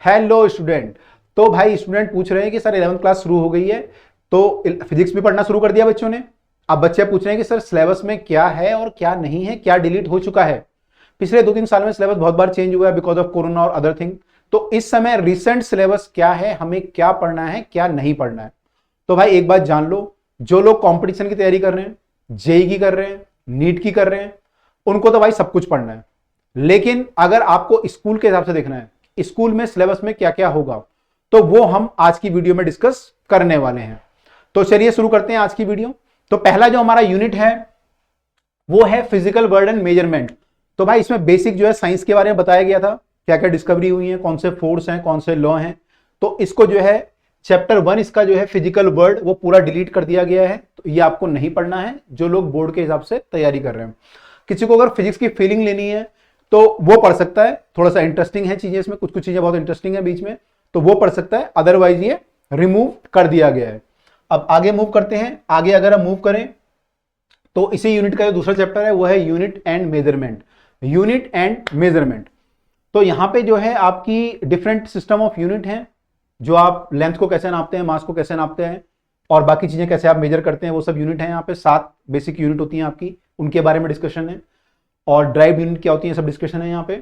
Hello student. तो भाई student पूछ रहे हैं कि सर 11th क्लास शुरू हो गई है, तो फिजिक्स भी पढ़ना शुरू कर दिया बच्चों ने। अब बच्चे पूछ रहे हैं कि सर सिलेबस में क्या है और क्या नहीं है, क्या डिलीट हो चुका है। पिछले 2-3 साल में सिलेबस बहुत बार चेंज हुआ है बिकॉज ऑफ कोरोना और अदर थिंग। तो इस समय रिसेंट सिलेबस क्या है, हमें क्या पढ़ना है क्या नहीं पढ़ना है। तो भाई एक बात जान लो, जो लोग कंपटीशन की तैयारी कर रहे हैं, जेई की कर रहे हैं, नीट की कर रहे हैं, उनको तो भाई सब कुछ पढ़ना है। लेकिन अगर आपको स्कूल के हिसाब से देखना है स्कूल में सिलेबस में क्या क्या होगा, तो वो हम आज की वीडियो में डिस्कस करने वाले हैं। तो चलिए शुरू करते हैं आज की वीडियो। तो पहला जो हमारा यूनिट है वो है फिजिकल वर्ड एंड मेजरमेंट। तो भाई इसमें बेसिक जो है साइंस के बारे में बताया गया था, क्या क्या डिस्कवरी हुई है, कौन से फोर्स हैं, कौन से लॉ हैं। तो इसको जो है चैप्टर 1 इसका जो है फिजिकल वर्ड वो पूरा डिलीट कर दिया गया है। तो ये आपको नहीं पढ़ना है जो लोग बोर्ड के हिसाब से तैयारी कर रहे हैं। किसी को अगर फिजिक्स की फीलिंग लेनी है तो वो पढ़ सकता है, थोड़ा सा इंटरेस्टिंग है चीजें, इसमें कुछ कुछ चीजें बहुत इंटरेस्टिंग है बीच में, तो वो पढ़ सकता है। अदरवाइज ये रिमूव कर दिया गया है। अब आगे मूव करते हैं। आगे अगर हम मूव करें तो इसी यूनिट का जो दूसरा चैप्टर है वो है unit and measurement. Unit and measurement, तो यहां पे जो है आपकी डिफरेंट सिस्टम ऑफ यूनिट है, जो आप लेंथ को कैसे नापते हैं, मास को कैसे नापते हैं और बाकी चीजें कैसे आप मेजर करते हैं, वो सब यूनिट है। यहाँ पे 7 बेसिक यूनिट होती हैं आपकी, उनके बारे में डिस्कशन है। और ड्राइव यूनिट क्या होती है सब डिस्कशन है यहाँ पे।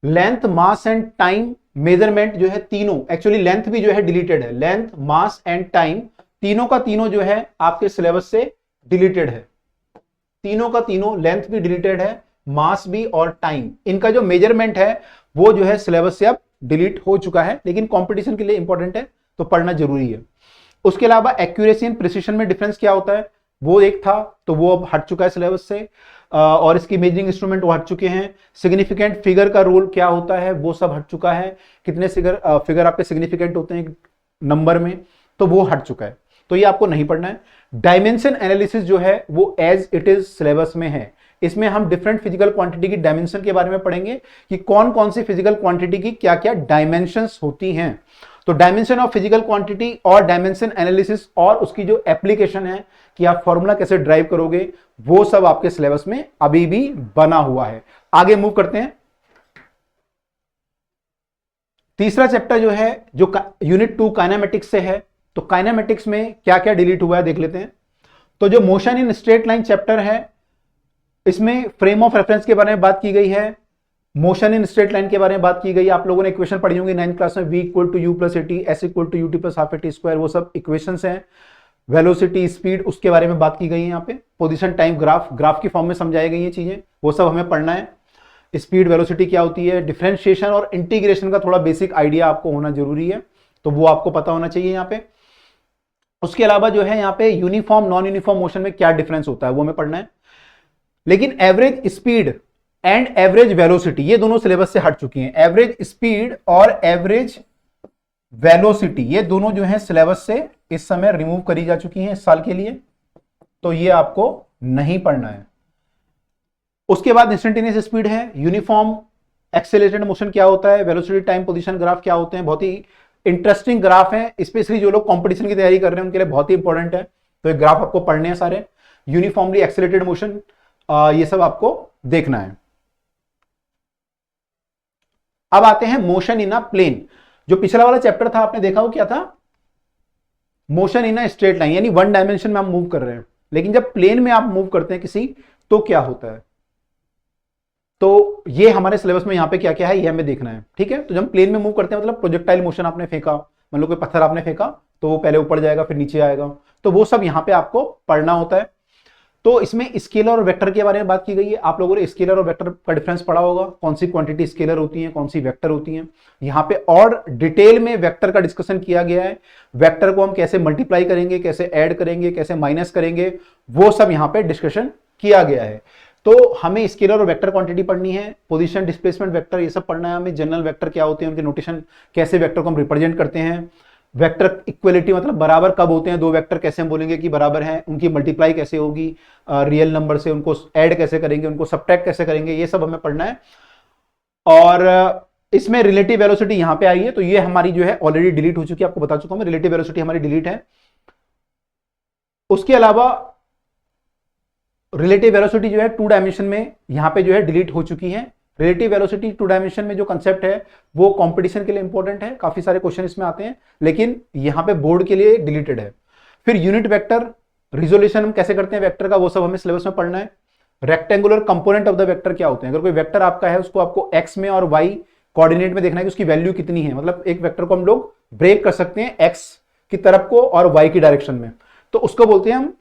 Length, mass and time, measurement जो है तीनों, एक्चुअली लेंथ भी जो है डिलीटेड है। लेंथ, मास एंड टाइम तीनों का तीनों जो है आपके सिलेबस से डिलीटेड है। तीनों का तीनों, लेंथ भी डिलीटेड है, मास भी और टाइम। इनका जो मेजरमेंट है वो जो है सिलेबस से अब डिलीट हो चुका है, लेकिन कंपटीशन के लिए इंपॉर्टेंट है तो पढ़ना जरूरी है। उसके अलावा एक्यूरेसी एंड प्रिसिशन में डिफरेंस क्या होता है वो एक था, तो वो अब हट चुका है सिलेबस से। और इसकी मेजरिंग इंस्ट्रूमेंट वो हट चुके हैं। सिग्निफिकेंट फिगर का रोल क्या होता है वो सब हट चुका है। कितने फिगर आपके सिग्निफिकेंट होते हैं नंबर में, तो वो हट चुका है, तो ये आपको नहीं पढ़ना है। डायमेंशन एनालिसिस जो है वो एज इट इज सिलेबस में है। इसमें हम डिफरेंट फिजिकल क्वांटिटी की डायमेंशन के बारे में पढ़ेंगे कि कौन कौन सी फिजिकल क्वांटिटी की क्या क्या डायमेंशंस होती हैं। तो डायमेंशन ऑफ फिजिकल क्वांटिटी और डायमेंशन एनालिसिस और उसकी जो एप्लीकेशन है कि आप फॉर्मूला कैसे ड्राइव करोगे, वो सब आपके सिलेबस में अभी भी बना हुआ है। आगे मूव करते हैं। तीसरा चैप्टर जो है जो यूनिट 2 काइनेमेटिक्स से है, तो काइनेमेटिक्स में क्या क्या डिलीट हुआ है देख लेते हैं। तो जो motion in straight line chapter है, इसमें फ्रेम ऑफ रेफरेंस के बारे में बात की गई है, मोशन इन स्ट्रेट लाइन के बारे में बात की गई। आप लोगों ने इक्वेशन पढ़ी होंगी 9th क्लास में, v equal to u plus a t, s equal to u t plus half a t square, वो सब इक्वेशंस हैं। वेलोसिटी, स्पीड, उसके बारे में बात की गई है यहाँ पे। पोजीशन, टाइम, ग्राफ, ग्राफ की फॉर्म में समझाई गई ये चीजें, वो सब हमें पढ़ना है। स्पीड, वेलोसिटी क्या होती है, डिफरेंशिएशन और इंटीग्रेशन का थोड़ा बेसिक आइडिया आपको होना जरूरी है, तो वो आपको पता होना चाहिए यहाँ पे। उसके अलावा जो है यहाँ पे यूनिफॉर्म नॉन यूनिफॉर्म मोशन में क्या डिफरेंस होता है वो हमें पढ़ना है। लेकिन average speed and average velocity ये दोनों सिलेबस से हट चुकी हैं। एवरेज स्पीड और एवरेज वेलोसिटी ये दोनों जो है सिलेबस से इस समय रिमूव करी जा चुकी हैं इस साल के लिए, तो ये आपको नहीं पढ़ना है। उसके बाद इंस्टेंटेनियस स्पीड है, यूनिफॉर्म एक्सेलरेटेड मोशन क्या होता है, वेलोसिटी, टाइम, पोजीशन, ग्राफ क्या होते हैं। बहुत ही इंटरेस्टिंग ग्राफ है, स्पेशली जो लोग कंपटीशन की तैयारी कर रहे हैं उनके लिए बहुत ही इंपॉर्टेंट है। तो ये ग्राफ आपको पढ़ने हैं सारे। यूनिफॉर्मली एक्सेलरेटेड मोशन, ये सब आपको देखना है। अब आते हैं मोशन इन अ प्लेन। जो पिछला वाला चैप्टर था आपने देखा हो क्या था, motion in a straight line, यानी 1 डायमेंशन में आप मूव कर रहे हैं। लेकिन जब प्लेन में आप मूव करते हैं किसी, तो क्या होता है, तो ये हमारे सिलेबस में यहाँ पे क्या क्या है ये हमें देखना है। ठीक है, तो जब प्लेन में मूव करते हैं मतलब प्रोजेक्टाइल मोशन आपने फेंका, मान लो कोई पत्थर आपने फेंका तो वो पहले ऊपर जाएगा फिर नीचे आएगा, तो वो सब यहाँ पे आपको पढ़ना होता है। तो इसमें स्केलर और वेक्टर के बारे में बात की गई है। आप लोगों ने स्केलर और वेक्टर का डिफरेंस पढ़ा होगा, कौन सी क्वांटिटी स्केलर होती है, कौन सी वेक्टर होती है। यहाँ पे और डिटेल में वेक्टर का डिस्कशन किया गया है। वेक्टर को हम कैसे मल्टीप्लाई करेंगे, कैसे ऐड करेंगे, कैसे माइनस करेंगे, वो सब यहाँ पे डिस्कशन किया गया है। तो हमें स्केलर और वेक्टर क्वांटिटी पढ़नी है, पोजीशन, डिस्प्लेसमेंट वेक्टर ये सब पढ़ना है हमें। जनरल वेक्टर क्या होते हैं, उनके नोटेशन, कैसे वेक्टर को हम रिप्रेजेंट करते हैं। वेक्टर इक्वलिटी मतलब बराबर कब होते हैं दो वेक्टर, कैसे हम बोलेंगे कि बराबर हैं, उनकी मल्टीप्लाई कैसे होगी रियल नंबर से, उनको ऐड कैसे करेंगे, उनको सबट्रैक्ट कैसे करेंगे, ये सब हमें पढ़ना है। और इसमें रिलेटिव वेलोसिटी यहां पे आई है, तो ये हमारी जो है ऑलरेडी डिलीट हो चुकी है, आपको बता चुका हूं मैं, रिलेटिव वेलोसिटी हमारी डिलीट है। उसके अलावा रिलेटिव वेलोसिटी जो है 2 डायमेंशन में यहां पे जो है डिलीट हो चुकी है, रिलेटिव वेलोसिटी टू डायमेंशन में जो कंसेप्ट है वो कंपटीशन के लिए इंपॉर्टेंट है, काफी सारे क्वेश्चन इसमें आते हैं, लेकिन यहां पे बोर्ड के लिए डिलीटेड है। फिर यूनिट वेक्टर रिजोल्यूशन हम कैसे करते हैं वेक्टर का, वो सब हमें सिलेबस में पढ़ना है। Rectangular component of the vector क्या होते हैं, अगर कोई वेक्टर आपका है उसको आपको एक्स में और वाई कोऑर्डिनेट में देखना है कि उसकी वैल्यू कितनी है, मतलब एक वेक्टर को हम लोग ब्रेक कर सकते हैं एक्स की तरफ को और वाई की डायरेक्शन में, तो उसको बोलते हैं हम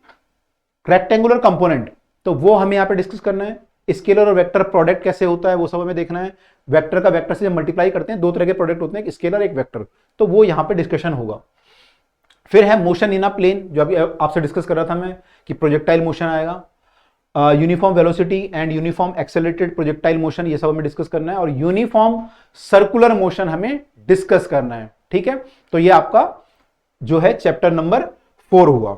रेक्टेंगुलर कंपोनेंट। तो वो हमें यहां पे डिस्कस करना है। स्केलर और वेक्टर प्रोडक्ट कैसे होता है वो सब हमें देखना है। वेक्टर का वेक्टर से जब मल्टीप्लाई करते हैं, दो तरह के प्रोडक्ट होते हैं, एक स्केलर एक वेक्टर, तो वो यहां पे डिस्कशन होगा। फिर है मोशन इन अ प्लेन, जो अभी आपसे डिस्कस कर रहा था मैं कि प्रोजेक्टाइल मोशन आएगा, uniform velocity and uniform accelerated projectile motion, ये सब हमें डिस्कस करना है। और यूनिफॉर्म सर्कुलर मोशन हमें डिस्कस करना है, ठीक है। तो ये आपका जो है चैप्टर नंबर 4 हुआ।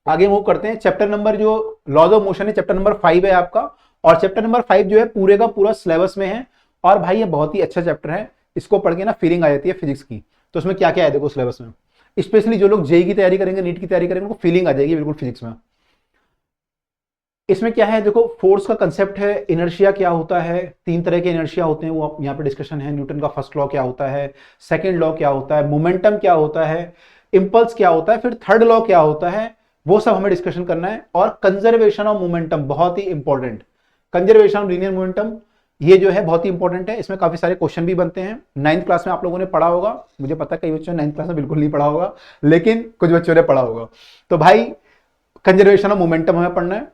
आगे मूव करते हैं, चैप्टर नंबर जो लॉज ऑफ मोशन है चैप्टर नंबर 5 है आपका, और चैप्टर नंबर 5 जो है पूरे का पूरा सिलेबस में है। और भाई ये बहुत ही अच्छा चैप्टर है, इसको पढ़ के ना फीलिंग आ जाती है फिजिक्स की। तो उसमें क्या क्या है देखो सिलेबस में, स्पेशली जो लोग जेई की तैयारी करेंगे, नीट की तैयारी करेंगे, उनको फीलिंग आ जाएगी बिल्कुल फिजिक्स में। इसमें क्या है देखो, फोर्स का कंसेप्ट है, इनर्शिया क्या होता है, 3 तरह के इनर्शिया होते हैं वो यहाँ पे डिस्कशन है। न्यूटन का फर्स्ट लॉ क्या होता है, सेकंड लॉ क्या होता है, मोमेंटम क्या होता है, इंपल्स क्या होता है, फिर थर्ड लॉ क्या होता है, वो सब हमें डिस्कशन करना है। और कंजर्वेशन ऑफ मोमेंटम बहुत ही important, conservation of linear momentum ये जो है बहुत ही इंपॉर्टेंट है। इसमें काफी सारे क्वेश्चन भी बनते हैं। 9th क्लास में आप लोगों ने पढ़ा होगा, मुझे पता है कई बच्चों ने 9th क्लास में बिल्कुल नहीं पढ़ा होगा, लेकिन कुछ बच्चों ने पढ़ा होगा। तो भाई कंजर्वेशन ऑफ मोमेंटम हमें पढ़ना है,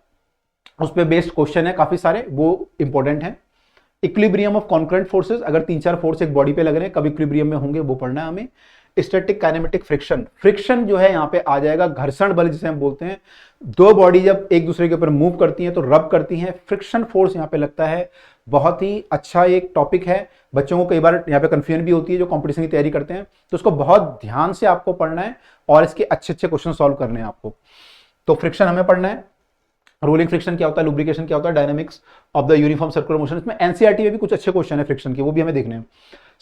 उस पर बेस्ड क्वेश्चन है काफी सारे, वो इंपॉर्टेंट है। इक्विलिब्रियम ऑफ कॉन्करेंट फोर्सेस, अगर 3-4 फोर्स एक बॉडी पे लग रहे हैं कब इक्विलिब्रियम में होंगे वो पढ़ना है हमें। स्टैटिक काइनेमेटिक फ्रिक्शन, फ्रिक्शन जो है यहाँ पे आ जाएगा, घर्षण बल जिसे हम बोलते हैं। दो बॉडी जब एक दूसरे के ऊपर मूव करती हैं तो रब करती हैं, फ्रिक्शन फोर्स यहाँ पे लगता है। बहुत ही अच्छा एक टॉपिक है, बच्चों को कई बार यहाँ पे कंफ्यूजन भी होती है जो कंपटीशन की तैयारी करते हैं, तो उसको बहुत ध्यान से आपको पढ़ना है और इसके अच्छे अच्छे क्वेश्चन सॉल्व करने हैं आपको। तो फ्रिक्शन हमें पढ़ना है, रोलिंग फ्रिक्शन क्या होता है, लुब्रिकेशन क्या होता है, dynamics of the uniform circular motion. इसमें एनसीईआरटी में भी कुछ अच्छे क्वेश्चन है फ्रिक्शन के, वो भी हमें देखने हैं।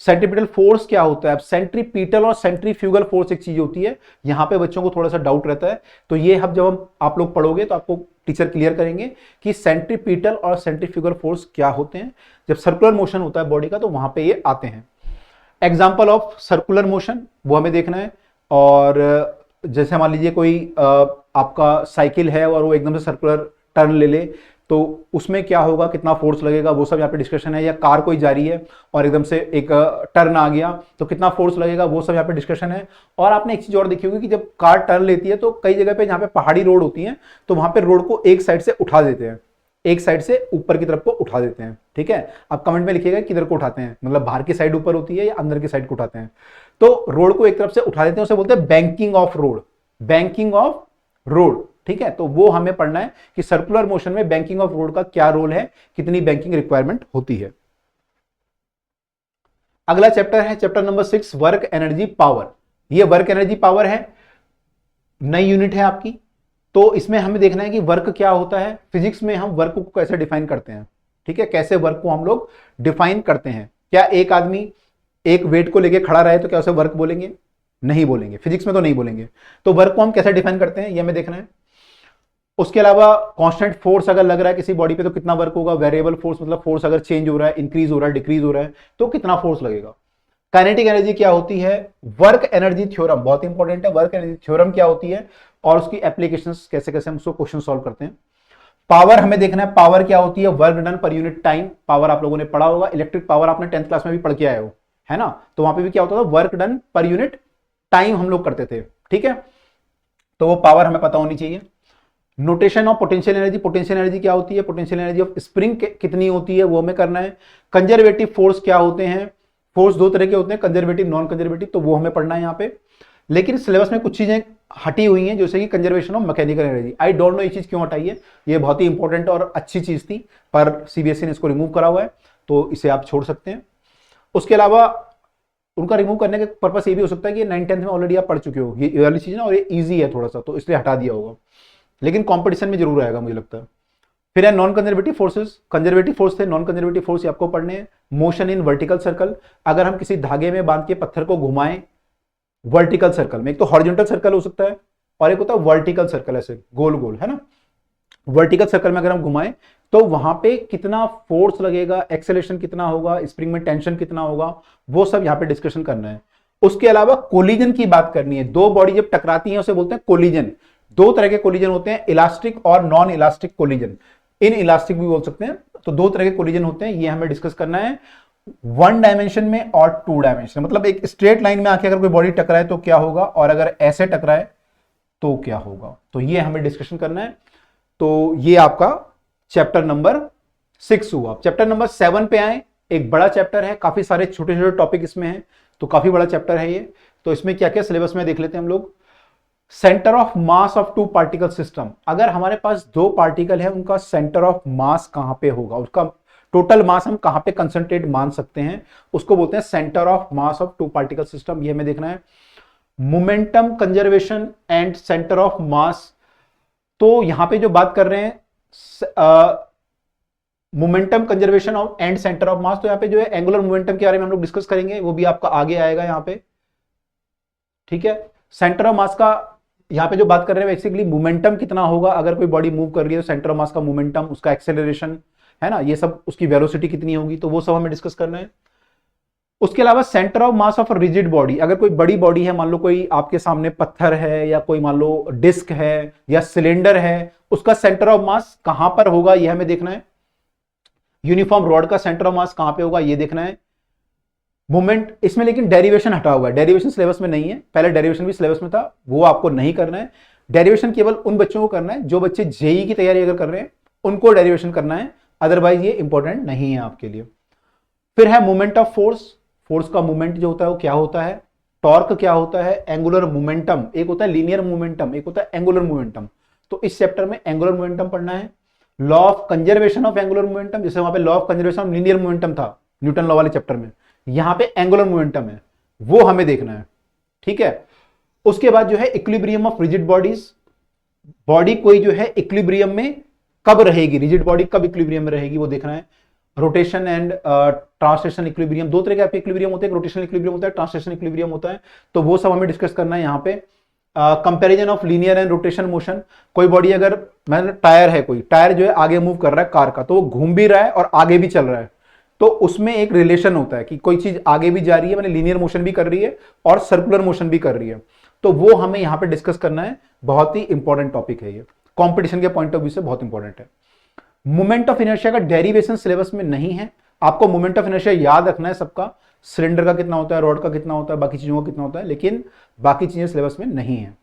सेंट्रीपिटल फोर्स क्या होता है, सेंट्रीपिटल और सेंट्रीफ्यूगल फोर्स एक चीज होती है, यहां पे बच्चों को थोड़ा सा डाउट रहता है। तो ये अब जब हम आप लोग पढ़ोगे तो आपको टीचर क्लियर करेंगे कि सेंट्रीपिटल और सेंट्रीफ्यूगल फोर्स क्या होते हैं। जब सर्कुलर मोशन होता है बॉडी का तो वहां पे ये आते हैं। एग्जाम्पल ऑफ सर्कुलर मोशन वो हमें देखना है। और जैसे मान लीजिए कोई आपका साइकिल है और वो एकदम से सर्कुलर टर्न ले ले तो उसमें क्या होगा, कितना फोर्स लगेगा, वो सब यहाँ पे डिस्कशन है। या कार कोई जा रही है और एकदम से एक टर्न आ गया तो कितना फोर्स लगेगा, वो सब यहाँ पे डिस्कशन है। और आपने एक चीज और देखी होगी कि जब कार टर्न लेती है तो कई जगह पे जहाँ पे पहाड़ी रोड होती है तो वहां पे रोड को एक साइड से उठा देते हैं, एक साइड से ऊपर की तरफ को उठा देते हैं। ठीक है, आप कमेंट में लिखिएगा किधर को उठाते हैं, मतलब बाहर की साइड ऊपर होती है या अंदर की साइड को उठाते हैं। तो रोड को एक तरफ से उठा देते हैं, उसे बोलते हैं banking of road, banking of road. ठीक है, तो वो हमें पढ़ना है कि सर्कुलर मोशन में बैंकिंग ऑफ रोड का क्या रोल है, कितनी बैंकिंग रिक्वायरमेंट होती है। अगला चैप्टर है chapter number 6, work energy power. ये वर्क एनर्जी पावर है, नई यूनिट है आपकी। तो इसमें हमें देखना है कि वर्क क्या होता है, फिजिक्स में हम वर्क को कैसे डिफाइन करते हैं। ठीक है, कैसे वर्क को हम लोग डिफाइन करते हैं। क्या एक आदमी एक वेट को लेके खड़ा रहे तो क्या उसे वर्क बोलेंगे, नहीं बोलेंगे, फिजिक्स में तो नहीं बोलेंगे। तो वर्क को हम कैसे डिफाइन करते हैं ये हमें देखना है। उसके अलावा कांस्टेंट फोर्स अगर लग रहा है किसी बॉडी पे तो कितना वर्क होगा, वेरिएबल फोर्स मतलब फोर्स अगर चेंज हो रहा है, इंक्रीज हो रहा है, डिक्रीज हो रहा है तो कितना फोर्स लगेगा। काइनेटिक एनर्जी क्या होती है, वर्क एनर्जी थ्योरम बहुत इंपॉर्टेंट है, वर्क एनर्जी थ्योरम क्या होती है और उसकी एप्लीकेशंस कैसे कैसे हम उसको क्वेश्चन सॉल्व करते हैं। पावर हमें देखना है, पावर क्या होती है, work done per unit time. Power आप लोगों ने पढ़ा होगा, इलेक्ट्रिक पावर आपने 10th क्लास में भी पढ़ के आए हो, है ना। तो वहां पे भी क्या होता था, work done per unit time हम लोग करते थे। ठीक है, तो वो पावर हमें पता होनी चाहिए। Notation of potential energy, potential energy क्या होती है, पोटेंशियल एनर्जी ऑफ स्प्रिंग कितनी होती है वो हमें करना है। कंजर्वेटिव फोर्स क्या होते हैं, फोर्स दो तरह के होते हैं, कंजर्वेटिव नॉन कंजर्वेटिव, तो वो हमें पढ़ना है यहाँ पे। लेकिन सिलेबस में कुछ चीजें हटी हुई हैं जैसे कि conservation of mechanical energy. I don't know ये चीज क्यों हटाई है, ये बहुत ही इंपॉर्टेंट और अच्छी चीज थी पर सीबीएसई ने इसको रिमूव करा हुआ है तो इसे आप छोड़ सकते हैं। उसके अलावा उनका रिमूव करने का पर्पस ये भी हो सकता है कि 9th-10th में ऑलरेडी आप पढ़ चुके हो ये वाली चीज ना, और ये ईजी है थोड़ा सा तो इसलिए हटा दिया होगा, लेकिन कंपटीशन में जरूर आएगा मुझे लगता है। फिर है non conservative forces, conservative force थे, नॉन कंजर्वेटिव फोर्स आपको पढ़ने हैं। मोशन इन वर्टिकल सर्कल, अगर हम किसी धागे में बांध के पत्थर को घुमाएं वर्टिकल सर्कल में, एक तो हॉरिजॉन्टल सर्कल हो सकता है और एक होता है वर्टिकल सर्कल, ऐसे गोल गोल, है ना। वर्टिकल सर्कल में अगर हम घुमाएं तो वहां पे कितना फोर्स लगेगा, एक्सेलेरेशन कितना होगा, स्प्रिंग में टेंशन कितना होगा, वो सब यहां पे डिस्कशन करना है। उसके अलावा कोलिजन की बात करनी है। दो बॉडी जब टकराती हैं उसे बोलते हैं कोलिजन। दो तरह के कोलिजन होते हैं, इलास्टिक और non elastic collision, in elastic भी बोल सकते हैं। तो दो तरह के कोलिजन होते हैं, ये हमें डिस्कस करना है, वन डायमेंशन में और टू डायमेंशन। मतलब एक स्ट्रेट लाइन में आके अगर कोई बॉडी टकराए तो क्या होगा, और अगर ऐसे टकराए तो क्या होगा, तो ये हमें डिस्कशन करना है। तो ये आपका चैप्टर नंबर 6 हुआ। चैप्टर नंबर 7 पे आए, एक बड़ा चैप्टर है, काफी सारे छोटे छोटे टॉपिक इसमें हैं, तो काफी बड़ा चैप्टर है ये। तो इसमें क्या क्या सिलेबस में देख लेते हैं हम लोग। Centre of mass of two particle system. अगर हमारे पास दो पार्टिकल है, उनका सेंटर ऑफ मास कहां पे होगा, उसका टोटल मास हम कहां पे कंसंट्रेट मान सकते हैं, उसको बोलते हैं centre of mass of two particle system. ये हमें देखना है। Momentum conservation and centre of mass. तो यहां पे जो बात कर रहे हैं momentum conservation of and centre of mass, तो यहां पे जो है एंगुलर मोमेंटम के बारे में हम लोग डिस्कस करेंगे, वो भी आपका आगे आएगा यहां पे, ठीक है। सेंटर ऑफ मास का यहां पे जो बात कर रहे हैं बेसिकली मोमेंटम कितना होगा, अगर कोई बॉडी मूव कर रही है तो सेंटर ऑफ मास का मोमेंटम, उसका एक्सेलरेशन है ना, ये सब, उसकी वेलोसिटी कितनी होगी, तो वो सब हमें डिस्कस करना है। उसके अलावा centre of mass of rigid body. अगर कोई बड़ी बॉडी है, मान लो कोई आपके सामने पत्थर है, या कोई मान लो डिस्क है या सिलेंडर है, उसका सेंटर ऑफ मास कहां पर होगा, यह हमें देखना है। यूनिफॉर्म रॉड का सेंटर ऑफ मास कहां पे होगा, ये देखना है। मोमेंट इसमें लेकिन डेरिवेशन हटा हुआ है, डेरिवेशन सिलेबस में नहीं है। पहले डेरिवेशन भी सिलेबस में था, वो आपको नहीं करना है। डेरिवेशन केवल उन बच्चों को करना है जो बच्चे जेई की तैयारी अगर कर रहे हैं, उनको डेरिवेशन करना है, अदरवाइज ये इंपॉर्टेंट नहीं है आपके लिए। फिर है मोमेंट ऑफ फोर्स। फोर्स का मोमेंट जो होता है वो क्या होता है, टॉर्क क्या होता है, एंगुलर मोमेंटम, एक होता है लीनियर मोमेंटम, एक होता है एंगुलर मोमेंटम। तो इस चैप्टर में एंगुलर मोमेंटम पढ़ना है। Law of conservation of angular momentum, जैसे वहां पे law of conservation of linear momentum था न्यूटन लॉ वाले चैप्टर में, यहां पे एंगुलर मोमेंटम है, वो हमें देखना है, ठीक है। उसके बाद जो है equilibrium of rigid bodies. Body कोई जो है इक्विलिब्रियम में कब रहेगी, रिजिड बॉडी कब इक्विलिब्रियम में रहेगी, वो देखना है। रोटेशन एंड ट्रांसलेशन इक्विलिब्रियम, दो तरह के इक्विलिब्रियम होते हैं, रोटेशन इक्विलिब्रियम होता है, ट्रांसलेशन इक्विलिब्रियम होता है, तो वो सब हमें डिस्कस करना है यहां पे। Comparison of linear and rotation motion. कोई बॉडी अगर टायर है, कोई टायर जो है आगे मूव कर रहा है कार का, तो वो घूम भी रहा है और आगे भी चल रहा है, तो उसमें एक रिलेशन होता है कि कोई चीज आगे भी जा रही है, मैंने लीनियर मोशन भी कर रही है और सर्कुलर मोशन भी कर रही है, तो वो हमें यहां पे डिस्कस करना है। बहुत ही इंपॉर्टेंट टॉपिक है ये, कंपटीशन के पॉइंट ऑफ व्यू से बहुत इंपॉर्टेंट है। मोमेंट ऑफ इनर्शिया का डेरिवेशन सिलेबस में नहीं है, आपको मोमेंट ऑफ इनर्शिया याद रखना है सबका, सिलेंडर का कितना होता है, रॉड का कितना होता है, बाकी चीजों का कितना होता है, लेकिन बाकी चीजें सिलेबस में नहीं है,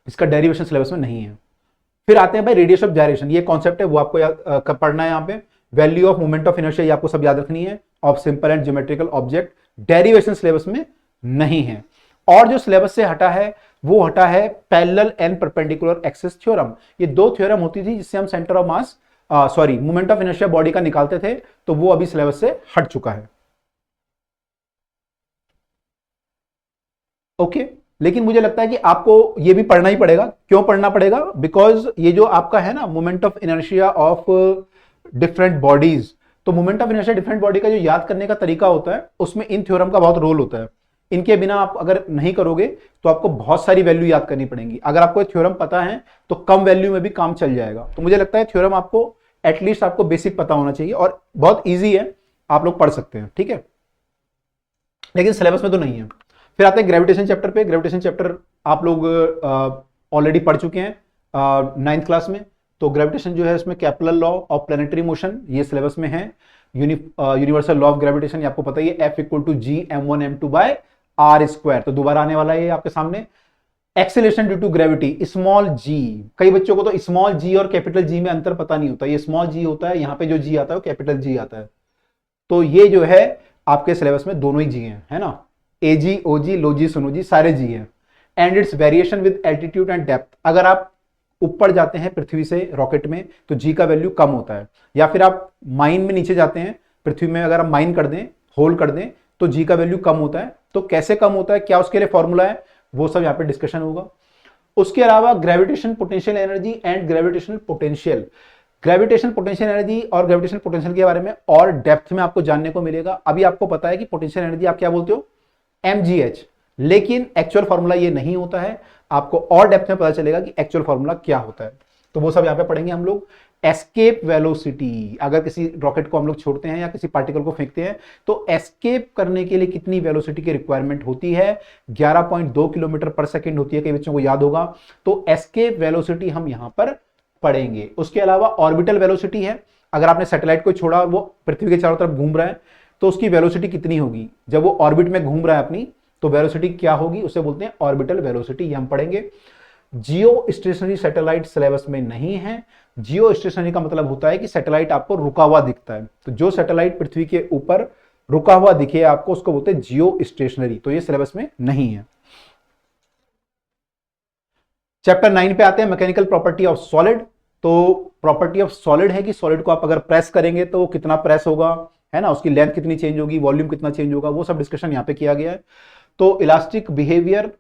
इसका डेरिवेशन सिलेबस में नहीं है। फिर आते हैं भाई रेडियस ऑफ जायरेशन, ये कॉन्सेप्ट है वो आपको याद पढ़ना है यहाँ पे। Value of moment of inertia, ये आपको सब याद रखनी है, of simple and geometrical object, derivation syllabus में नहीं है। और जो सिलेबस से हटा है वो हटा है parallel and perpendicular axis theorem. ये दो थ्योरम होती थी जिससे हम centre of mass moment of inertia body का निकालते थे, तो वो अभी सिलेबस से हट चुका है, ओके। लेकिन मुझे लगता है कि आपको ये भी पढ़ना ही पड़ेगा। क्यों पढ़ना पड़ेगा, बिकॉज ये जो आपका है ना moment of inertia of different bodies, तो moment of inertia different body का जो याद करने का तरीका होता है, उसमें इन थ्योरम का बहुत रोल होता है। इनके बिना आप अगर नहीं करोगे तो आपको बहुत सारी वैल्यू याद करनी पड़ेंगी। अगर आपको थ्योरम पता है तो कम वैल्यू में भी काम चल जाएगा। तो मुझे लगता है थ्योरम आपको एटलीस्ट आपको बेसिक पता होना चाहिए, और बहुत ईजी है, आप लोग पढ़ सकते हैं, ठीक है, लेकिन सिलेबस में तो नहीं है। फिर आते हैं ग्रेविटेशन चैप्टर पे। ग्रेविटेशन चैप्टर आप लोग ऑलरेडी पढ़ चुके हैं 9th क्लास में। तो ग्रेविटेशन जो है इसमें कैपलर लॉ ऑफ प्लैनेटरी मोशन, ये सिलेबस में है। यूनिवर्सल लॉ ऑफ ग्रेविटेशन, ये आपको पता ही है, F = G m1m2/r², तो दोबारा आने वाला है ये आपके सामने। Acceleration due to gravity, small g, कई बच्चों को तो स्मॉल जी और कैपिटल जी में अंतर पता नहीं होता, ये स्मॉल जी होता है, यहाँ पे जो जी आता है वो कैपिटल जी आता है। तो ये जो है आपके सिलेबस में दोनों ही जी हैं, है ना, एजी, ओजी, लोजी, सोनोजी, सारे जी हैं। And it's variation with altitude and depth, अगर आप ऊपर जाते हैं पृथ्वी से रॉकेट में तो जी का वैल्यू कम होता है, या फिर आप माइन में नीचे जाते हैं पृथ्वी में, अगर आप माइन कर दें, होल कर दें, तो जी का वैल्यू कम होता है। तो कैसे कम होता है, क्या उसके लिए फॉर्मूला है, वो सब यहाँ पे डिस्कशन होगा। उसके अलावा gravitation potential energy and gravitational potential, gravitation potential energy और ग्रेविटेशनल पोटेंशियल के बारे में और डेप्थ में आपको जानने को मिलेगा। अभी आपको पता है कि पोटेंशियल एनर्जी आप क्या बोलते हो, mgh, लेकिन एक्चुअल फॉर्मूला ये नहीं होता है, आपको और डेप्थ में पता चलेगा कि एक्चुअल फॉर्मूला क्या होता है। तो वो सब यहाँ पे पढ़ेंगे हम लोग। एस्केप वेलोसिटी, अगर किसी रॉकेट को हम लोग छोड़ते हैं या किसी पार्टिकल को फेंकते हैं तो एस्केप करने के लिए कितनी वेलोसिटी की रिक्वायरमेंट होती है, 11.2 किलोमीटर पर सेकेंड होती है, कई बच्चों को याद होगा। तो एस्केप वेलोसिटी हम यहां पर पढ़ेंगे। उसके अलावा ऑर्बिटल वेलोसिटी है, अगर आपने सैटेलाइट को छोड़ा और वो पृथ्वी के चारों तरफ घूम रहा है तो उसकी वेलोसिटी कितनी होगी, जब वो ऑर्बिट में घूम रहा है अपनी, तो वेलोसिटी क्या होगी, उसे बोलते हैं ऑर्बिटल वेलोसिटी, ये हम पढ़ेंगे। जियो स्टेशनरी सैटेलाइट सिलेबस में नहीं है। जियो स्टेशनरी का मतलब होता है कि सैटेलाइट आपको रुका हुआ दिखता है, तो जो सैटेलाइट पृथ्वी के ऊपर रुका हुआ दिखे आपको उसको बोलते हैं जियो स्टेशनरी, तो ये सिलेबस में नहीं है। चैप्टर 9 पे आते हैं, मैकेनिकल प्रॉपर्टी ऑफ सॉलिड। तो प्रॉपर्टी ऑफ सॉलिड है कि सॉलिड को आप अगर प्रेस करेंगे तो कितना प्रेस होगा, है ना, उसकी लेंथ कितनी चेंज होगी, वॉल्यूम कितना चेंज होगा, वो सब डिस्कशन यहां पे किया गया है। तो elastic behaviour,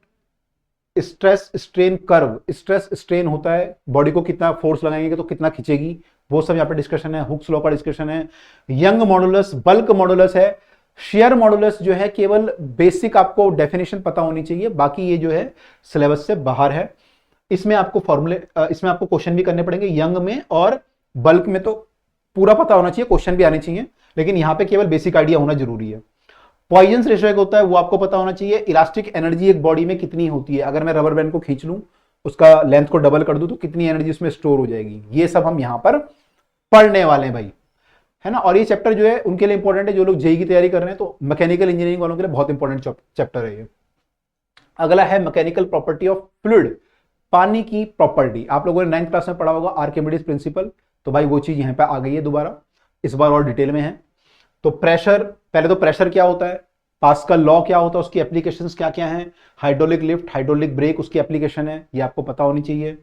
stress strain curve, stress strain होता है, बॉडी को कितना फोर्स लगाएंगे तो कितना खींचेगी, वो सब यहाँ पे डिस्कशन है। हुक्स लॉ का डिस्कशन है। यंग मॉडुलस, बल्क मॉडुलस है। शेयर मॉडुलस जो है केवल बेसिक आपको डेफिनेशन पता होनी चाहिए, बाकी ये जो है सिलेबस से बाहर है। इसमें आपको फॉर्मूले, इसमें आपको क्वेश्चन भी करने पड़ेंगे, यंग में और बल्क में तो पूरा पता होना चाहिए, क्वेश्चन भी आने चाहिए, लेकिन यहां पे केवल बेसिक आइडिया होना जरूरी है। पॉइजन रेशियो एक होता है, वो आपको पता होना चाहिए। इलास्टिक एनर्जी एक बॉडी में कितनी होती है, अगर मैं रबर बैंड को खींच लूं, उसका लेंथ को डबल कर दूं तो कितनी एनर्जी उसमें स्टोर हो जाएगी, ये सब हम यहां पर पढ़ने वाले हैं भाई, है ना। और ये चैप्टर जो है उनके लिए इंपॉर्टेंट है जो लोग जेई की तैयारी कर रहे हैं, तो मैकेनिकल इंजीनियरिंग वालों के लिए बहुत इंपॉर्टेंट चैप्टर है ये। अगला है मैकेनिकल प्रॉपर्टी ऑफ फ्लूइड, पानी की प्रॉपर्टी। आप लोगों ने 9th क्लास में पढ़ा होगा आर्किमिडीज प्रिंसिपल, तो भाई वो चीज यहां पे आ गई है दोबारा, इस बार और डिटेल में है। तो प्रेशर, पहले तो प्रेशर क्या होता है, पास्कल लॉ क्या होता है, उसकी एप्लीकेशंस क्या क्या हैं, हाइड्रोलिक लिफ्ट, हाइड्रोलिक ब्रेक, उसकी एप्लीकेशन है, ये आपको पता होनी चाहिए।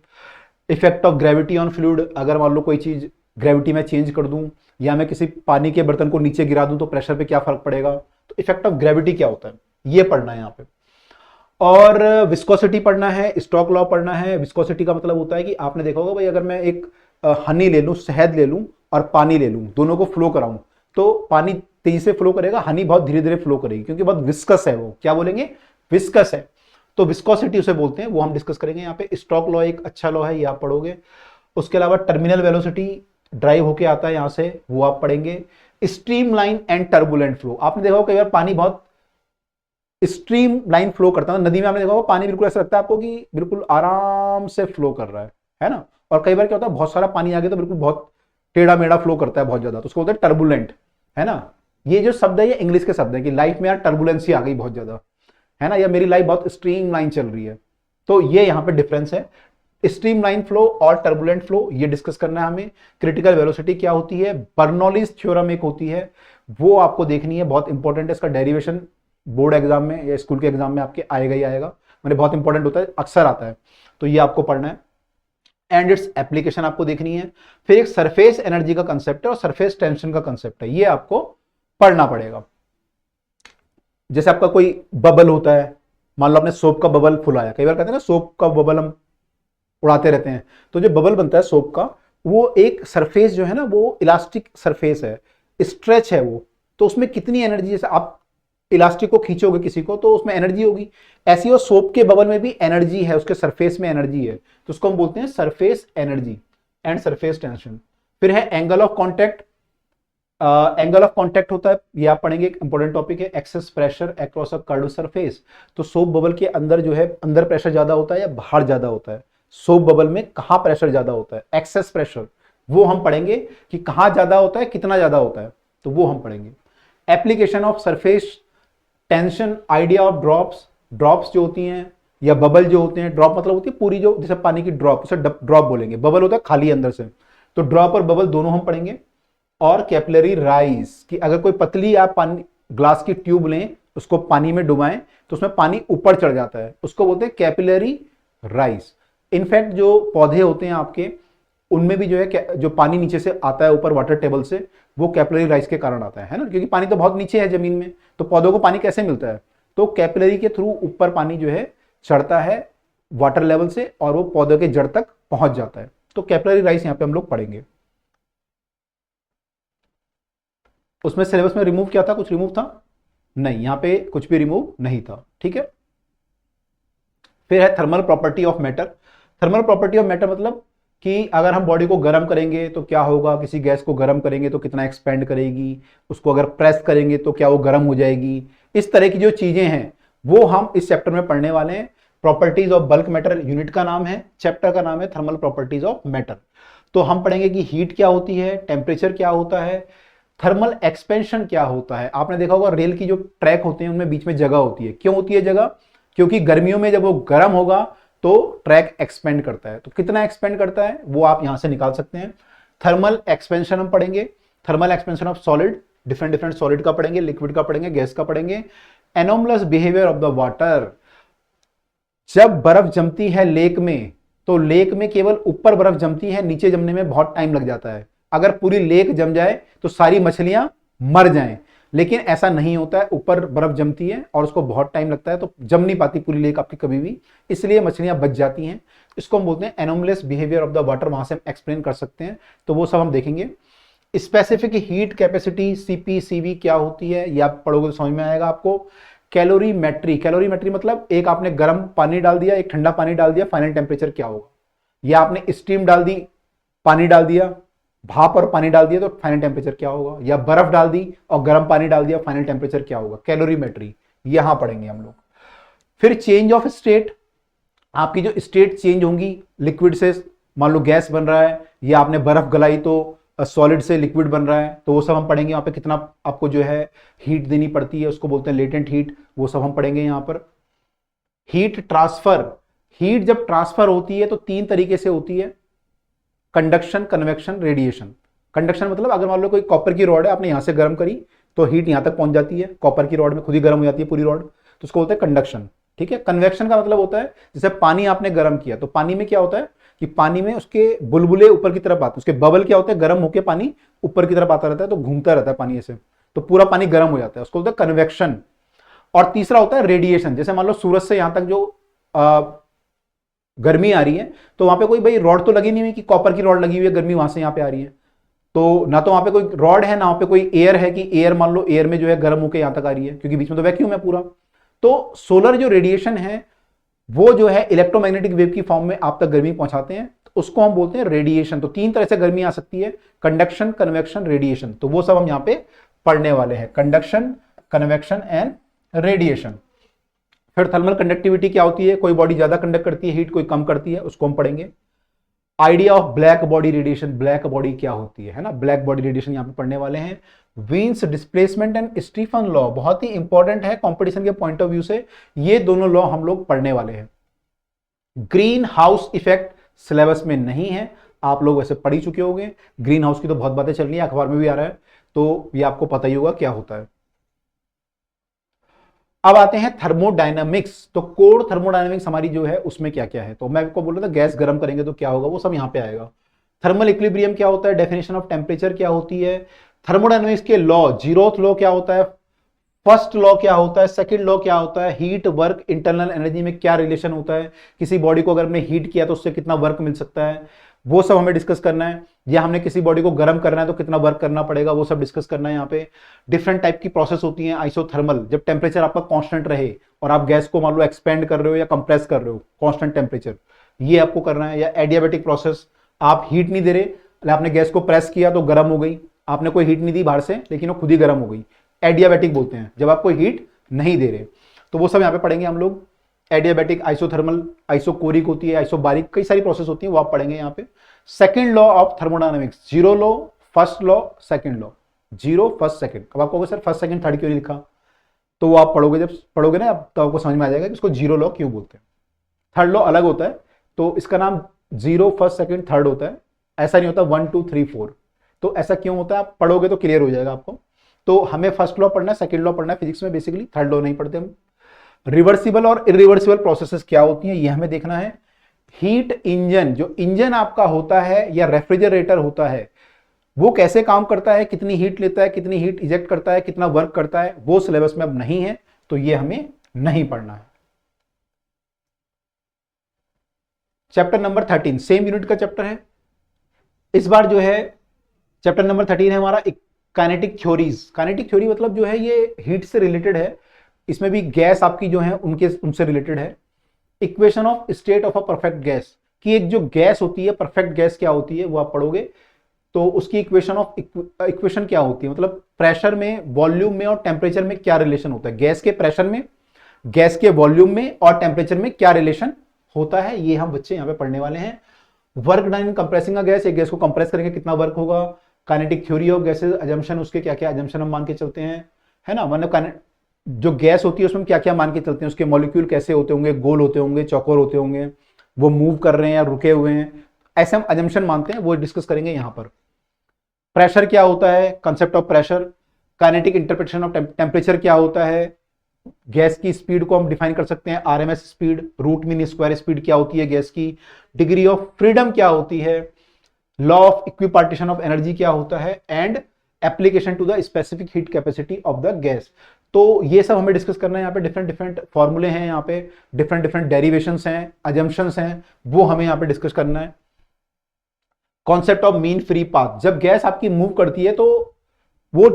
Effect of gravity on fluid, अगर मान लो कोई चीज ग्रेविटी में चेंज कर दूं या मैं किसी पानी के बर्तन को नीचे गिरा दूं तो प्रेशर पे क्या फर्क पड़ेगा, तो इफेक्ट ऑफ ग्रेविटी क्या होता है, ये पढ़ना है यहाँ पे। और विस्कोसिटी पढ़ना है, स्टोक्स लॉ पढ़ना है। विस्कोसिटी का मतलब होता है कि आपने देखा होगा भाई, अगर मैं एक हनी ले लूं, शहद ले लूं और पानी ले लूं, दोनों को फ्लो कराऊं, तो पानी तेजी से फ्लो करेगा, हनी बहुत धीरे धीरे फ्लो करेगी, क्योंकि बहुत विस्कस है, वो क्या बोलेंगे, विस्कस है, तो विस्कोसिटी उसे बोलते हैं, वो हम डिस्कस करेंगे यहाँ पे। स्टोक्स लॉ एक अच्छा लॉ है, ये आप पढ़ोगे। उसके अलावा टर्मिनल वेलोसिटी ड्राइव होके आता है यहाँ से, वो आप पढ़ेंगे। Stream line and turbulent flow, आपने देखा होगा कई बार पानी बहुत स्ट्रीम लाइन फ्लो करता है, नदी में आपने देखा होगा पानी बिल्कुल ऐसा लगता है आपको कि बिल्कुल आराम से फ्लो कर रहा है ना। और कई बार क्या होता है, बहुत सारा पानी आ गया तो बिल्कुल बहुत टेढ़ा मेढ़ा फ्लो करता है बहुत ज्यादा, तो उसको बोलते हैं टर्बुलेंट, है ना। ये जो शब्द है ये इंग्लिश के शब्द है कि लाइफ में यार टर्बुलेंसी आ गई बहुत ज्यादा, है ना, या मेरी लाइफ बहुत स्ट्रीम लाइन चल रही है, तो ये यहाँ पे डिफरेंस है। स्ट्रीम लाइन फ्लो और टर्बुलेंट फ्लो ये डिस्कस करना है हमें। क्रिटिकल वेलोसिटी क्या होती है, बर्नौलीज थ्योरम एक होती है, वो आपको देखनी है, बहुत इंपॉर्टेंट है, इसका डेरिवेशन बोर्ड एग्जाम में या स्कूल के एग्जाम में आपके आएगा ही आएगा, मैंने बहुत इंपॉर्टेंट होता है, अक्सर आता है, तो ये आपको पढ़ना है। एंड इट्स एप्लीकेशन आपको देखनी है। फिर एक सरफेस एनर्जी का कंसेप्ट है और सरफेस टेंशन का कंसेप्ट है, ये आपको पढ़ना पड़ेगा। जैसे आपका कोई बबल होता है, मान लो आपने सोप का बबल फुलाया, कई बार कहते हैं ना सोप का बबल हम उड़ाते रहते हैं, तो जो बबल बनता है सोप का, वो एक सरफेस जो है ना, वो इलास्टिक सरफेस है, स्ट्रेच है वो, तो उसमें कितनी एनर्जी, जैसे आप इलास्टिक को खींचोगे किसी को तो उसमें एनर्जी होगी, ऐसी वो सोप के बबल में भी एनर्जी है, उसके सरफेस में एनर्जी है, तो उसको हम बोलते हैं surface energy and surface tension. फिर है angle of contact, angle of contact होता है, ये आप पढ़ेंगे, एक इंपॉर्टेंट टॉपिक है। Excess pressure across a curved surface, तो सोप बबल के अंदर जो है, अंदर प्रेशर ज्यादा होता है या बाहर ज्यादा होता है, सोप बबल में कहां प्रेशर ज्यादा होता है, एक्सेस प्रेशर, वो हम पढ़ेंगे कि कहां ज्यादा होता है, कितना ज्यादा होता है, तो वो हम पढ़ेंगे। Application of surface tension, idea of drops, drops जो होती हैं या बबल जो होते हैं, ड्रॉप मतलब होती है पूरी जो, जैसे पानी की ड्रॉप, उसे ड्रॉप बोलेंगे, बबल होता है खाली अंदर से, तो ड्रॉप और बबल दोनों हम पढ़ेंगे। और कैपिलरी राइज, कि अगर कोई पतली आप पानी ग्लास की ट्यूब लें, उसको पानी में डुबाएं तो उसमें पानी ऊपर चढ़ जाता है, उसको बोलते हैं कैपिलरी राइज। इनफैक्ट जो पौधे होते हैं आपके, उनमें भी जो है, जो पानी नीचे से आता है ऊपर वाटर टेबल से, वो कैपिलरी राइज के कारण आता है ना, क्योंकि पानी तो बहुत नीचे है जमीन में, तो पौधों को पानी कैसे मिलता है, तो कैपिलरी के थ्रू ऊपर पानी जो है चढ़ता है वाटर लेवल से और वो पौधों के जड़ तक पहुंच जाता है, तो कैपिलरी राइज यहां पे हम लोग पढ़ेंगे। उसमें सिलेबस में रिमूव क्या था, कुछ रिमूव था नहीं, यहां पे कुछ भी रिमूव नहीं था, ठीक है। फिर है thermal property of matter. Thermal property of matter मतलब कि अगर हम बॉडी को गर्म करेंगे तो क्या होगा, किसी गैस को गर्म करेंगे तो कितना एक्सपेंड करेगी, उसको अगर प्रेस करेंगे तो क्या वो गर्म हो जाएगी। इस तरह की जो चीजें हैं वो हम इस चैप्टर में पढ़ने वाले हैं। Properties of bulk matter unit का नाम है, चैप्टर का नाम है थर्मल प्रॉपर्टीज ऑफ मैटर। तो हम पढ़ेंगे कि हीट क्या होती है, टेम्परेचर क्या होता है, थर्मल एक्सपेंशन क्या होता है। आपने देखा होगा रेल की जो ट्रैक होते हैं उनमें बीच में जगह होती है, क्यों होती है जगह, क्योंकि गर्मियों में जब वो गर्म होगा तो ट्रैक एक्सपेंड करता है। तो कितना एक्सपेंड करता है वो आप यहां से निकाल सकते हैं। थर्मल एक्सपेंशन हम पढ़ेंगे, thermal expansion of solid, different different solid का पढ़ेंगे, लिक्विड का पढ़ेंगे, गैस का पढ़ेंगे। Anomalous behaviour of the water, जब बर्फ जमती है लेक में तो लेक में केवल ऊपर बर्फ जमती है, नीचे जमने में बहुत टाइम लग जाता है। अगर पूरी लेक जम जाए तो सारी मछलियां मर जाएं, लेकिन ऐसा नहीं होता है, ऊपर बर्फ जमती है और उसको बहुत टाइम लगता है तो जम नहीं पाती पूरी लेक आपकी कभी भी, इसलिए मछलियां बच जाती हैं। इसको हम बोलते हैं anomalous behaviour of the water, वहां से हम एक्सप्लेन कर सकते हैं, तो वो सब हम देखेंगे। Specific heat capacity CP CV क्या होती है ये आप पढ़ोगे तो समझ में आएगा आपको। कैलोरीमेट्री, कैलोरीमेट्री मतलब एक आपने गर्म पानी डाल दिया, एक ठंडा पानी डाल दिया, फाइनल टेम्परेचर क्या होगा, या आपने स्टीम डाल दी, पानी डाल दिया, भाप और पानी डाल दिया तो फाइनल टेम्परेचर क्या होगा, या बर्फ डाल दी और गर्म पानी डाल दिया, फाइनल टेम्परेचर क्या होगा, कैलोरीमेट्री यहां पढ़ेंगे हम लोग। फिर चेंज ऑफ स्टेट, आपकी जो स्टेट चेंज होंगी लिक्विड से, मान लो गैस बन रहा है या आपने बर्फ गलाई तो सॉलिड से लिक्विड बन रहा है, तो वो सब हम पढ़ेंगे। यहाँ पे कितना आपको जो है हीट देनी पड़ती है उसको बोलते हैं लेटेंट हीट, वो सब हम पढ़ेंगे यहाँ पर। हीट ट्रांसफर, हीट जब ट्रांसफर होती है तो तीन तरीके से होती है, कंडक्शन, कन्वेक्शन, रेडिएशन। कंडक्शन मतलब अगर मान लो कोई कॉपर की रॉड है, आपने यहां से गर्म करी तो हीट यहां तक पहुंच जाती है, कॉपर की रॉड में खुद ही गर्म हो जाती है पूरी रॉड, तो उसको बोलते हैं कंडक्शन। ठीक है। कन्वेक्शन का मतलब होता है जैसे पानी आपने गर्म किया तो पानी में क्या होता है कि पानी में उसके बुलबुले ऊपर की तरफ आते हैं, उसके बबल क्या होते हैं, गर्म होकर पानी ऊपर की तरफ आता रहता है तो घूमता रहता है पानी ऐसे, तो पूरा पानी गर्म हो जाता है, उसको बोलते हैं कन्वेक्शन। और तीसरा होता है रेडिएशन, जैसे मान लो सूरज से यहां तक जो गर्मी आ रही है तो वहां पे कोई भाई रॉड तो लगी नहीं हुई कि कॉपर की रॉड लगी हुई है, गर्मी वहां से यहां पे आ रही है, तो ना तो वहां पे कोई रॉड है ना वहां पे कोई एयर है कि एयर मान लो एयर में जो है गर्म होकर यहां तक आ रही है, क्योंकि बीच में तो वैक्यूम है पूरा। तो सोलर जो रेडिएशन है वो जो है इलेक्ट्रोमैग्नेटिक वेव की फॉर्म में आप तक गर्मी पहुंचाते हैं, तो उसको हम बोलते हैं रेडिएशन। तो तीन तरह से गर्मी आ सकती है, कंडक्शन, कन्वेक्शन, रेडिएशन, तो वो सब हम यहां पे पढ़ने वाले हैं, कंडक्शन, कन्वेक्शन एंड रेडिएशन। फिर थर्मल कंडक्टिविटी क्या होती है, कोई बॉडी ज्यादा कंडक्ट करती है हीट, कोई कम करती है, उसको हम पढ़ेंगे। Idea of black body radiation, black body क्या होती है ना, ब्लैक बॉडी रेडिएशन यहां पे पढ़ने वाले हैं। Wien's displacement and Stephen law बहुत ही इंपॉर्टेंट है कंपटीशन के पॉइंट ऑफ व्यू से, ये दोनों लॉ हम लोग पढ़ने वाले हैं। ग्रीन हाउस इफेक्ट सिलेबस में नहीं है, आप लोग वैसे पढ़ ही चुके होंगे, ग्रीन हाउस की तो बहुत बातें चल रही है, अखबार में भी आ रहा है, तो ये आपको पता ही होगा क्या होता है। अब आते हैं थर्मोडायनामिक्स, तो कोर थर्मोडायनामिक्स हमारी जो है उसमें क्या क्या है, तो मैं आपको बोल रहा था गैस गर्म करेंगे तो क्या होगा, वो सब यहां पे आएगा। थर्मल इक्विलिब्रियम क्या होता है, डेफिनेशन ऑफ टेम्परेचर क्या होती है, थर्मोडायनामिक्स के लॉ, जीरोथ लॉ क्या होता है, फर्स्ट लॉ क्या होता है, सेकंड लॉ क्या होता है, हीट वर्क इंटरनल एनर्जी में क्या रिलेशन होता है, किसी बॉडी को अगर हमने हीट किया तो उससे कितना वर्क मिल सकता है, वो सब हमें डिस्कस करना है। या हमने किसी बॉडी को गर्म करना है तो कितना वर्क करना पड़ेगा, वो सब डिस्कस करना है। यहाँ पे डिफरेंट टाइप की प्रोसेस होती है आइसोथर्मल, जब टेम्परेचर आपका कांस्टेंट रहे और आप गैस को मान लो एक्सपेंड कर रहे हो या कंप्रेस कर रहे हो कांस्टेंट टेम्परेचर, ये आपको करना है। या एडियाबेटिक प्रोसेस, आप हीट नहीं दे रहे, आपने गैस को प्रेस किया तो गर्म हो गई, आपने कोई हीट नहीं दी बाहर से लेकिन वो खुद ही गर्म हो गई, एडियाबेटिक बोलते हैं जब आप कोई हीट नहीं दे रहे, तो वो सब यहाँ पे पढ़ेंगे हम लोग। एडियाबेटिक, आइसोथर्मल, आइसोकोरिक होती है, आइसोबारिक, कई सारी प्रोसेस होती है, वो आप पढ़ेंगे यहाँ पे। Second law of thermodynamics, zero law, first law, second law, zero first second. अब आपको सर फर्स्ट सेकंड थर्ड क्यों नहीं लिखा, तो वो आप पढ़ोगे, जब पढ़ोगे ना तो आपको समझ में आ जाएगा कि इसको जीरो लॉ क्यों बोलते हैं। थर्ड लॉ अलग होता है, तो इसका नाम जीरो फर्स्ट सेकंड थर्ड होता है, ऐसा नहीं होता 1 2 3 4, तो ऐसा क्यों होता है आप पढ़ोगे तो क्लियर हो जाएगा आपको। तो हमें फर्स्ट लॉ पढ़ना है, सेकंड लॉ पढ़ना है फिजिक्स में बेसिकली, थर्ड लॉ नहीं पढ़ते हम। रिवर्सिबल और इरिवर्सिबल प्रोसेसेस क्या होती हैं ये हमें देखना है। हीट इंजन, जो इंजन आपका होता है या रेफ्रिजरेटर होता है, वो कैसे काम करता है, कितनी हीट लेता है, कितनी हीट इजेक्ट करता है, कितना वर्क करता है, वो सिलेबस में अब नहीं है, तो ये हमें नहीं पढ़ना है। चैप्टर नंबर 13 सेम यूनिट का चैप्टर है, इस बार जो है चैप्टर नंबर 13 है हमारा काइनेटिक थ्योरीज। काइनेटिक थ्योरी मतलब जो है ये हीट से रिलेटेड है, इसमें भी गैस आपकी जो है उनसे रिलेटेड है। Equation of state of a perfect gas, कि एक जो गैस होती है, परफेक्ट गैस क्या होती है वो आप पढ़ोगे, तो उसकी इक्वेशन क्या होती है, मतलब प्रेशर में, वॉल्यूम में और टेम्परेचर में क्या रिलेशन होता है, गैस के प्रेशर में, गैस के वॉल्यूम में और टेम्परेचर में क्या रिलेशन होता है, ये हम बच्चे यहां पे पढ़ने वाले हैं। Work done in compressing a gas, एक गैस को कंप्रेस करेंगे कितना वर्क होगा, kinetic theory of gases, assumption, उसके क्या क्या अजम्पशन हम मान के चलते हैं, है ना, मतलब जो गैस होती है उसमें क्या क्या मान के चलते हैं, उसके मॉलिक्यूल कैसे होते होंगे, गोल होते होंगे, चौकोर होते होंगे, वो मूव कर रहे हैं या रुके हुए हैं, ऐसे हम अजम्पशन मानते हैं, वो डिस्कस करेंगे यहां पर। प्रेशर क्या होता है, concept of pressure, kinetic interpretation of temperature क्या होता है, गैस की स्पीड को हम डिफाइन कर सकते हैं, RMS speed, root mean square speed क्या होती है गैस की, डिग्री ऑफ फ्रीडम क्या होती है, law of equipartition of energy क्या होता है, and application to the specific heat capacity of the gas. तो ये सब हमें डिस्कस करना है। यहाँ पे डिफरेंट डिफरेंट फॉर्मूले हैं, यहाँ पे डिफरेंट डिफरेंट डेरिवेशंस हैं, अजम्पशंस हैं, वो हमें यहाँ पे डिस्कस करना है। Concept of mean free path, जब गैस आपकी मूव करती है तो वो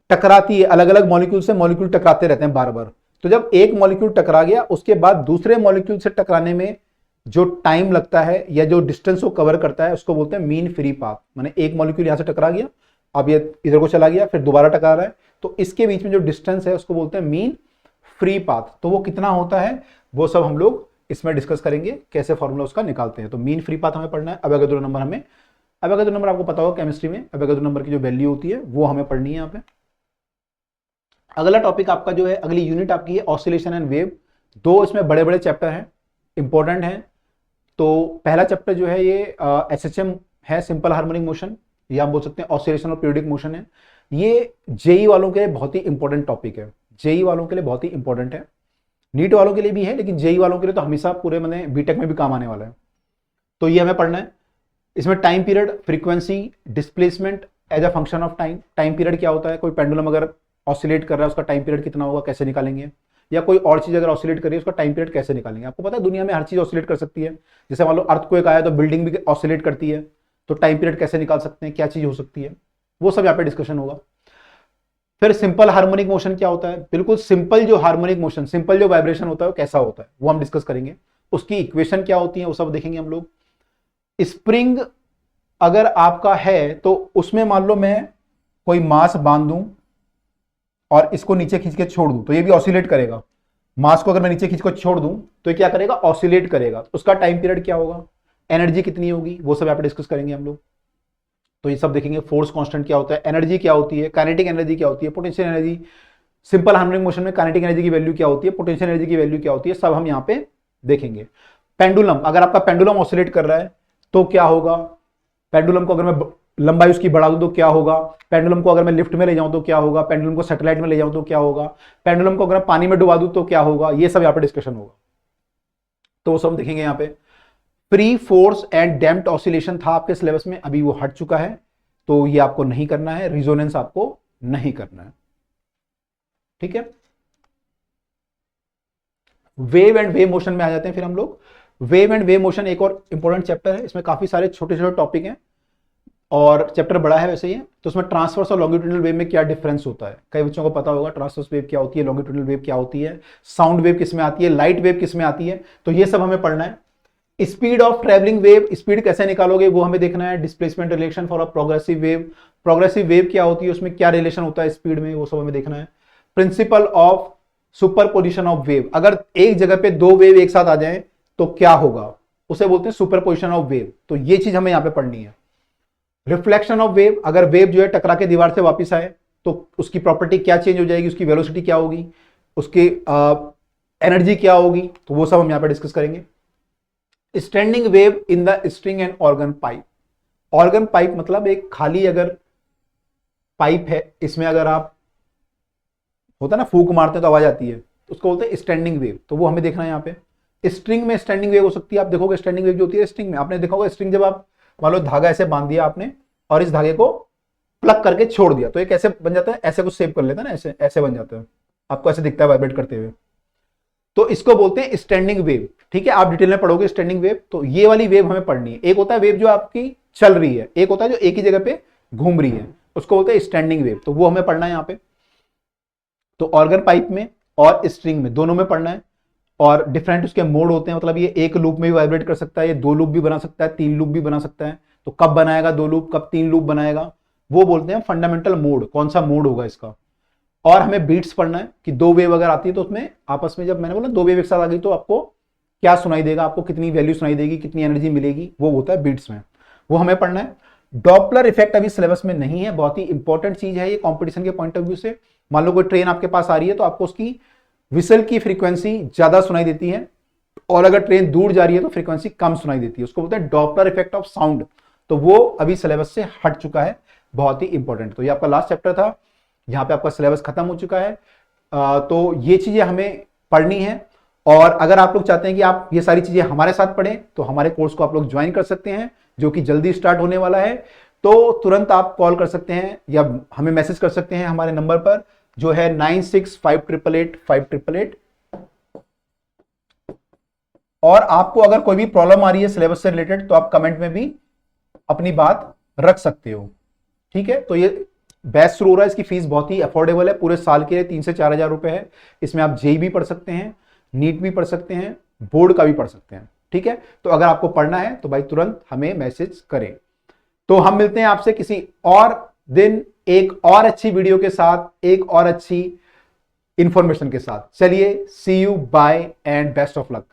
टकराती है, अलग अलग मॉलिक्यूल से मॉलिक्यूल टकराते रहते हैं बार बार, तो जब एक मॉलिक्यूल टकरा गया उसके बाद दूसरे मॉलिक्यूल से टकराने में जो टाइम लगता है या जो डिस्टेंस वो कवर करता है उसको बोलते हैं मीन फ्री पाथ। माने एक मॉलिक्यूल यहां से टकरा गया, अब ये इधर को चला गया, फिर दोबारा टकरा रहा है, तो इसके बीच में जो डिस्टेंस है उसको बोलते हैं मीन फ्री पाथ। तो वो कितना होता है वो सब हम लोग इसमें डिस्कस करेंगे, कैसे फॉर्मूला उसका निकालते हैं। तो मीन फ्री पाथ हमें पढ़ना है। अवोगाद्रो नंबर हमें, अवोगाद्रो नंबर आपको पता होगा केमिस्ट्री में, अवोगाद्रो नंबर की जो वैल्यू होती है वो हमें पढ़नी है यहाँ पे। अगला टॉपिक आपका जो है, अगली यूनिट आपकी है ऑसिलेशन एंड वेव। दो इसमें बड़े बड़े चैप्टर हैं, इंपॉर्टेंट हैं। तो पहला चैप्टर जो है ये एसएचएम है, सिंपल हार्मोनिक मोशन, या हम बोल सकते हैं ऑसिलेशन और पीरियोडिक मोशन है। ये जेई वालों के लिए बहुत ही इंपॉर्टेंट टॉपिक है, जेई वालों के लिए बहुत ही इंपॉर्टेंट है, नीट वालों के लिए भी है, लेकिन जेई वालों के लिए तो हमेशा पूरे मैंने बीटेक में भी काम आने वाला है। तो ये हमें पढ़ना है। इसमें time period, frequency, displacement as a function of time. Time period क्या होता है, कोई पेंडुलम अगर ऑसिलेट कर रहा है उसका टाइम पीरियड कितना होगा, कैसे निकालेंगे, या कोई और चीज अगर ऑसिलेट कर रही है उसका टाइम पीरियड कैसे निकालेंगे। आपको पता है दुनिया में हर चीज ऑसिलेट कर सकती है, जैसे मान लो अर्थक्वेक आया तो बिल्डिंग भी ऑसिलेट करती है, तो टाइम पीरियड कैसे निकाल सकते हैं, क्या चीज हो सकती है, वो सब यहाँ पे डिस्कशन होगा। फिर सिंपल हार्मोनिक मोशन क्या होता है, बिल्कुल सिंपल जो हार्मोनिक मोशन, सिंपल जो वाइब्रेशन होता है वो कैसा होता है वो हम डिस्कस करेंगे। उसकी इक्वेशन क्या होती है वो सब देखेंगे हम लोग। स्प्रिंग अगर आपका है तो उसमें मान लो मैं कोई मास बांध दूं और इसको नीचे खींच के छोड़ दूं तो ये भी ऑसिलेट करेगा। मास को अगर मैं नीचे खींच कर छोड़ दूं तो ये क्या करेगा, ऑसिलेट करेगा। उसका टाइम पीरियड क्या होगा, एनर्जी कितनी होगी, वो सब यहाँ पे डिस्कस करेंगे हम लोग। तो ये सब देखेंगे। फोर्स कांस्टेंट क्या होता है, एनर्जी क्या होती है, काइनेटिक एनर्जी क्या होती है, potential energy, simple harmonic motion में काइनेटिक एनर्जी की वैल्यू क्या होती है, पोटेंशियल एनर्जी की वैल्यू क्या होती है, सब हम यहाँ पे देखेंगे। पेंडुलम, अगर आपका पेंडुलम ऑसिलेट कर रहा है तो क्या होगा, पेंडुलम को अगर मैं लंबाई उसकी बढ़ा दूं तो क्या होगा, पेंडुलम को अगर मैं लिफ्ट में ले जाऊं तो क्या होगा, पेंडुलम को सैटेलाइट में ले जाऊं तो क्या होगा, पेंडुलम को अगर मैं पानी में डुबा दूं तो क्या होगा, ये सब यहाँ पे डिस्कशन होगा। तो वो सब देखेंगे यहाँ पे। Free force and damped oscillation था आपके सिलेबस में, अभी वो हट चुका है, तो ये आपको नहीं करना है। रिजोनेंस आपको नहीं करना है, ठीक है। वेव एंड वेव मोशन में आ जाते हैं फिर हम लोग। वेव एंड वेव मोशन एक और इंपॉर्टेंट चैप्टर है, इसमें काफी सारे छोटे छोटे टॉपिक हैं और चैप्टर बड़ा है वैसे ही है। तो उसमें ट्रांसवर्स और लॉन्गिट्यूडनल वेव में क्या डिफरेंस होता है, कई बच्चों को पता होगा ट्रांसवर्स वेव क्या होती है, लॉन्गिट्यूडनल वेव क्या होती है, साउंड वेव किस में आती है, लाइट वेव किस में आती है, तो ये सब हमें पढ़ना है। Speed of travelling wave, speed कैसे निकालोगे वो हमें देखना है। Displacement relation for a progressive wave, progressive wave क्या होती है, उसमें क्या रिलेशन होता है स्पीड में, वो सब हमें देखना है। Principle of superposition of wave, अगर एक जगह पे दो वेव एक साथ आ जाए तो क्या होगा, उसे बोलते हैं सुपरपोजिशन ऑफ वेव, तो ये चीज हमें यहां पे पढ़नी है। रिफ्लेक्शन ऑफ वेव, अगर वेव जो है टकरा के दीवार से वापस आए तो उसकी प्रॉपर्टी क्या चेंज हो जाएगी, उसकी वेलोसिटी क्या होगी, उसकी एनर्जी क्या होगी, तो वो सब हम यहां पे डिस्कस करेंगे। Standing wave in the string and organ pipe, organ pipe मतलब एक खाली अगर पाइप है, इसमें अगर आप होता है ना फूंक मारते हैं तो आवाज आती है, तो उसको बोलते हैं स्टैंडिंग वेव, तो वो हमें देखना है यहाँ पे। स्ट्रिंग में स्टैंडिंग वेव हो सकती है, आप देखोगे स्टैंडिंग वेव जो होती है स्ट्रिंग में, आपने देखा होगा स्ट्रिंग जब आप मान लो धागा ऐसे बांध दिया आपने और इस धागे को प्लग करके छोड़ दिया तो ये कैसे बन जाता है, ऐसे कुछ सेव कर लेता है ना, ऐसे ऐसे बन जाता है, आपको ऐसे दिखता है वाइब्रेट करते हुए, तो इसको बोलते हैं स्टैंडिंग वेव। ठीक है, आप डिटेल में पढ़ोगे स्टैंडिंग वेव, तो ये वाली वेव हमें पढ़नी है। एक होता है वेव जो आपकी चल रही है, एक होता है जो एक ही जगह पे घूम रही है, उसको बोलते हैं स्टैंडिंग वेव, तो वो हमें पढ़ना है यहाँ पे। तो ऑर्गन पाइप में और स्ट्रिंग में दोनों में पढ़ना है। और डिफरेंट उसके मोड होते हैं, मतलब ये एक लूप में भी वाइब्रेट कर सकता है, ये 2 लूप भी बना सकता है, 3 लूप भी बना सकता है। तो कब बनाएगा 2 लूप, कब 3 लूप बनाएगा, वो बोलते हैं फंडामेंटल मोड, कौन सा मोड होगा इसका। और हमें बीट्स पढ़ना है कि 2 वेव अगर आती है तो उसमें आपस में, जब मैंने बोला 2 वेव एक साथ आ गई तो आपको क्या सुनाई देगा, आपको कितनी वैल्यू सुनाई देगी, कितनी एनर्जी मिलेगी, वो होता है बीट्स में, वो हमें पढ़ना है। डॉपलर इफेक्ट अभी सिलेबस में नहीं है, बहुत ही इंपॉर्टेंट चीज है ये कंपटीशन के पॉइंट ऑफ व्यू से। मान लो कोई ट्रेन आपके पास आ रही है तो आपको उसकी विसल की फ्रीक्वेंसी ज्यादा सुनाई देती है, और अगर ट्रेन दूर जा रही है तो फ्रीक्वेंसी कम सुनाई देती है, उसको बोलते हैं डॉपलर इफेक्ट ऑफ साउंड। तो वो अभी सिलेबस से हट चुका है, बहुत ही इंपॉर्टेंट। तो ये आपका लास्ट चैप्टर था, यहाँ पे आपका सिलेबस खत्म हो चुका है। तो ये चीजें हमें पढ़नी है, और अगर आप लोग चाहते हैं कि आप ये सारी चीजें हमारे साथ पढ़ें तो हमारे कोर्स को आप लोग ज्वाइन कर सकते हैं, जो कि जल्दी स्टार्ट होने वाला है। तो तुरंत आप कॉल कर सकते हैं या हमें मैसेज कर सकते हैं हमारे नंबर पर, जो है 9658885888। और आपको अगर कोई भी प्रॉब्लम आ रही है सिलेबस से रिलेटेड तो आप कमेंट में भी अपनी बात रख सकते हो, ठीक है। तो ये बैच शुरू हो रहा है, इसकी फीस बहुत ही अफोर्डेबल है, पूरे साल के लिए 3 से 4 हजार रुपए है। इसमें आप जेई भी पढ़ सकते हैं, नीट भी पढ़ सकते हैं, बोर्ड का भी पढ़ सकते हैं, ठीक है। तो अगर आपको पढ़ना है तो भाई तुरंत हमें मैसेज करें। तो हम मिलते हैं आपसे किसी और दिन एक और अच्छी वीडियो के साथ, एक और अच्छी इंफॉर्मेशन के साथ। चलिए, see you, bye and best of luck.